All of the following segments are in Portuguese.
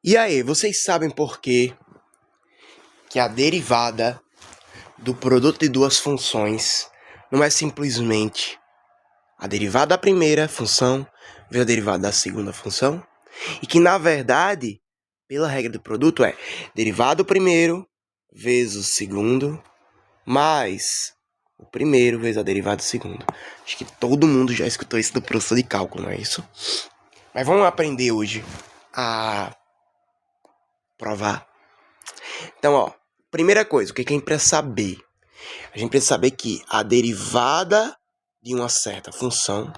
E aí, vocês sabem por que a derivada do produto de duas funções não é simplesmente a derivada da primeira função vezes a derivada da segunda função? E que, na verdade, pela regra do produto, é derivada do primeiro vezes o segundo mais o primeiro vezes a derivada do segundo. Acho que todo mundo já escutou isso do professor de cálculo, não é isso? Mas vamos aprender hoje a provar. Então, ó, primeira coisa, o que a gente precisa saber? A gente precisa saber que a derivada de uma certa função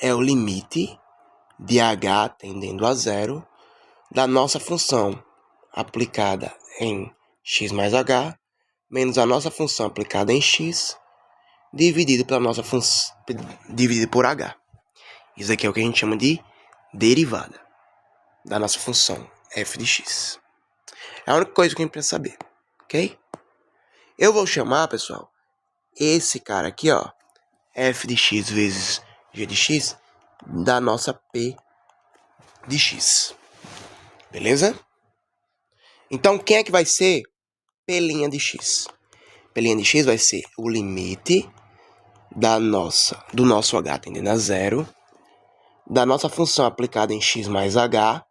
é o limite de h tendendo a zero da nossa função aplicada em x mais h menos a nossa função aplicada em x dividido pela nossa função dividido por h. Isso aqui é o que a gente chama de derivada da nossa função f de x. É a única coisa que a gente precisa saber, ok? Eu vou chamar, pessoal, esse cara aqui, ó, f de x vezes g de x, da nossa p de x. Beleza? Então, quem é que vai ser p' de x? P' de x vai ser o limite do nosso h tendendo a zero, da nossa função aplicada em x mais h,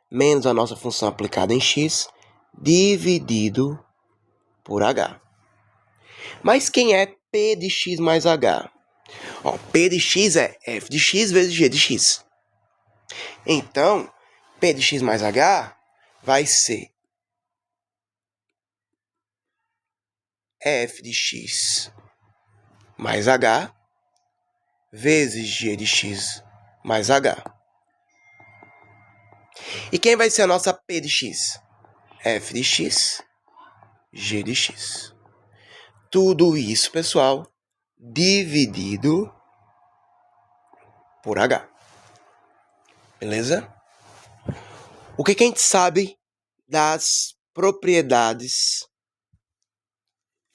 menos a nossa função aplicada em x, dividido por h. Mas quem é p de x mais h? Ó, p de x é f de x vezes g de x. Então, p de x mais h vai ser f de x mais h vezes g de x mais h. E quem vai ser a nossa p de x? F de x, g de x. Tudo isso, pessoal, dividido por h. Beleza? O que a gente sabe das propriedades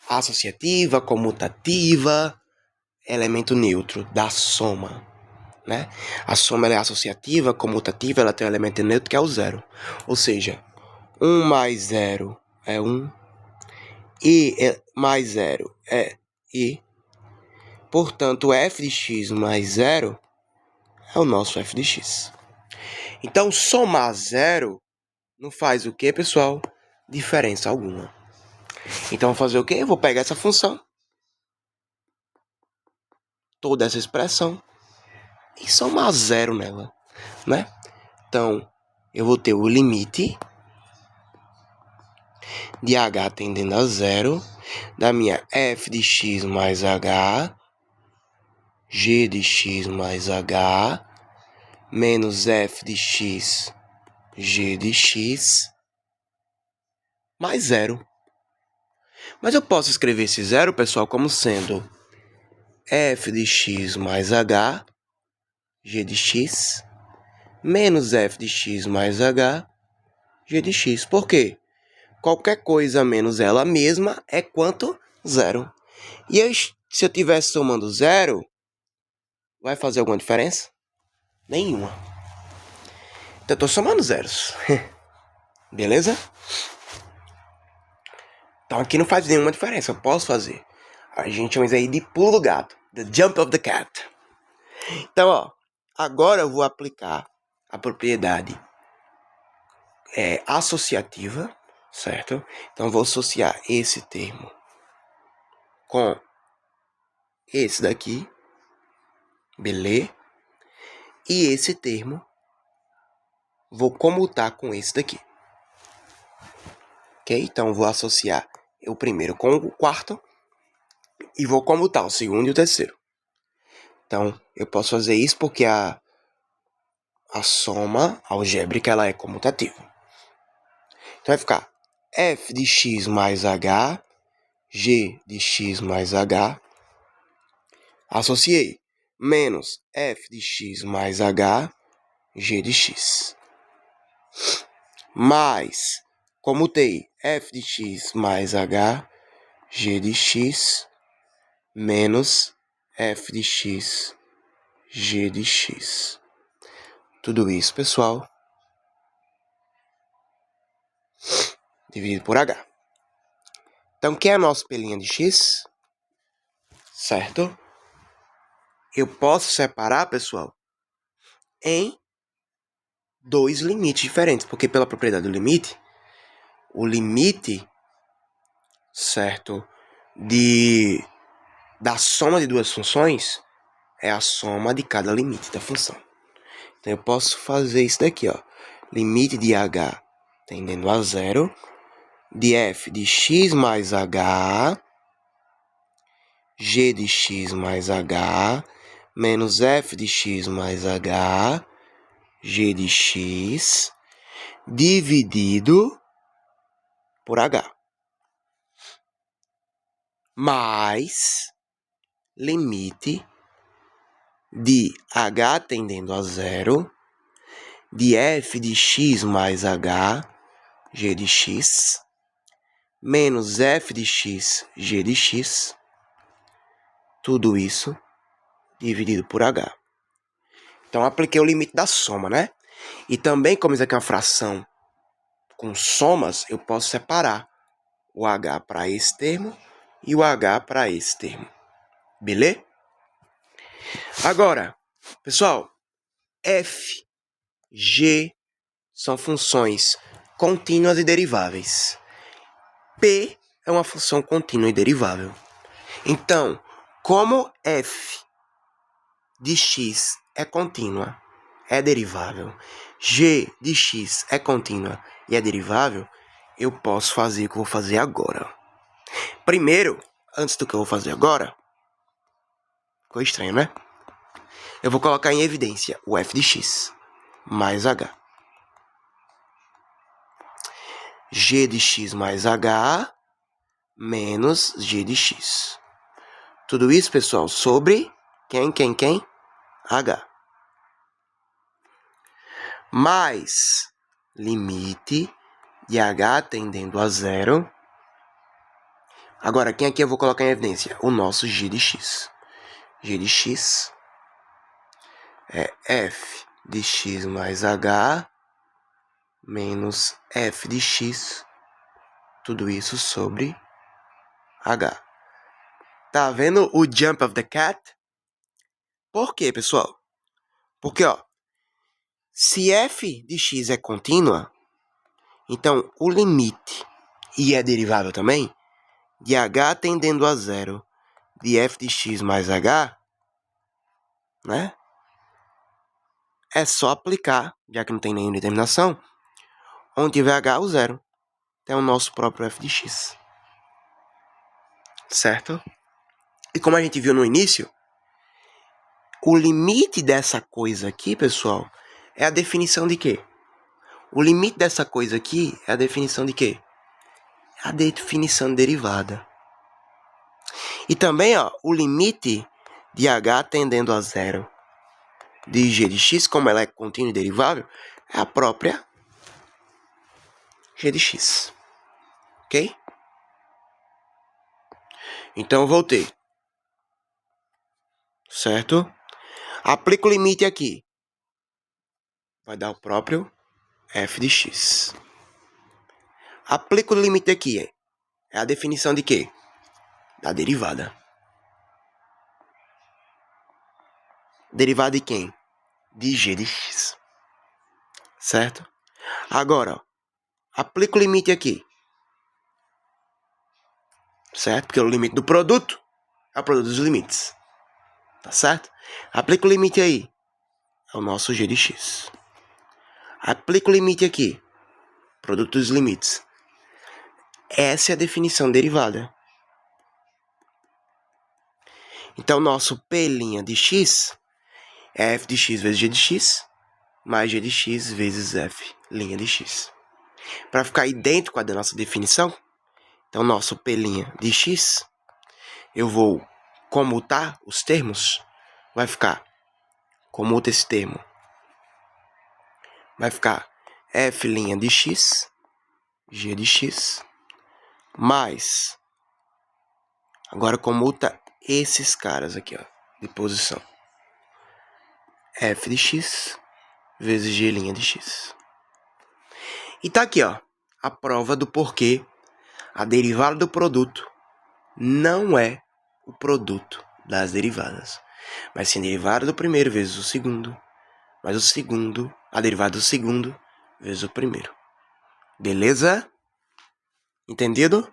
associativa, comutativa, elemento neutro da soma, né? A soma ela é associativa, comutativa, ela tem um elemento neutro que é o zero. Ou seja, 1 mais 0 é 1, i mais 0 é i. Portanto, f de x mais 0 é o nosso f de x. Então, somar 0 não faz o que, pessoal? Diferença alguma. Então, vou fazer o quê? Eu vou pegar essa função, toda essa expressão, e somar 0 nela, né? Então, eu vou ter o limite de h tendendo a 0 da minha f de x mais h, g de x mais h, menos f de x, g de x, mais 0. Mas eu posso escrever esse 0, pessoal, como sendo f de x mais h, g de x, menos f de x mais h, g de x. Por quê? Qualquer coisa menos ela mesma é quanto? 0. E se eu estivesse somando 0, vai fazer alguma diferença? Nenhuma. Então eu estou somando zeros. Beleza? Então aqui não faz nenhuma diferença, eu posso fazer. A gente chama isso aí de pulo do gato. The jump of the cat. Então, ó, agora eu vou aplicar a propriedade associativa, certo? Então eu vou associar esse termo com esse daqui, beleza? E esse termo vou comutar com esse daqui. Ok? Então vou associar o primeiro com o quarto e vou comutar o segundo e o terceiro. Então eu posso fazer isso porque a soma algébrica ela é comutativa. Então vai ficar f de x mais h, g de x mais h, associei, menos f de x mais h, g de x, mais, comutei, f de x mais h, g de x, menos f de x, g de x. Tudo isso, pessoal, dividido por H. Então, quem é nosso P' de X? Certo? Eu posso separar, pessoal, em dois limites diferentes, porque pela propriedade do limite, o limite, certo, da soma de duas funções é a soma de cada limite da função. Então, eu posso fazer isso daqui, ó. Limite de h tendendo a zero, de f de x mais h, g de x mais h, menos f de x mais h, g de x, dividido por h. Mais limite de h tendendo a zero, de f de x mais h, g de x, menos f de x, g de x, tudo isso dividido por h. Então, apliquei o limite da soma, né? E também, como isso aqui é uma fração com somas, eu posso separar o h para esse termo e o h para esse termo. Beleza? Agora, pessoal, f, g são funções contínuas e deriváveis. P é uma função contínua e derivável. Então, como f de x é contínua, é derivável, g de x é contínua e é derivável, eu posso fazer o que eu vou fazer agora. Primeiro, antes do que eu vou fazer agora, ficou estranho, né? Eu vou colocar em evidência o f de x mais h. G de x mais h menos g de x. Tudo isso, pessoal, sobre quem? H. Mais limite de h tendendo a zero. Agora, quem aqui eu vou colocar em evidência? O nosso g de x. G de x é f de x mais h menos f de x. Tudo isso sobre h. Tá vendo o jump of the cat? Por quê, pessoal? Porque, ó, se f de x é contínua, então o limite, e é derivável também, de h tendendo a zero de f de x mais h, né? É só aplicar, já que não tem nenhuma determinação, onde tiver h, o zero. Tem o nosso próprio f de x. Certo? E como a gente viu no início, o limite dessa coisa aqui, pessoal, é a definição de quê? O limite dessa coisa aqui é a definição de quê? A definição de derivada. E também, ó, o limite de h tendendo a zero de g de x, como ela é contínua e derivável, é a própria g de x. Ok? Então, eu voltei. Certo? Aplico o limite aqui. Vai dar o próprio f de x. Aplico o limite aqui. É a definição de quê? Da derivada. Derivada de quem? De g de x. Certo? Agora, ó, aplico o limite aqui. Certo? Porque o limite do produto é o produto dos limites. Tá certo? Aplico o limite aí. É o nosso g de x. Aplico o limite aqui. Produto dos limites. Essa é a definição derivada. Então, nosso P' de x é f de x vezes g de x, mais g de x vezes f' de x. Para ficar idêntico à da nossa definição, então, nosso P' de x, eu vou comutar os termos, vai ficar, comuta esse termo, vai ficar f' de x, g de x, mais, agora comuta esses caras aqui, ó, de posição. F de x vezes g' de x. E tá aqui, ó, a prova do porquê a derivada do produto não é o produto das derivadas, mas sim a derivada do primeiro vezes o segundo, mas o segundo, a derivada do segundo vezes o primeiro. Beleza? Entendido?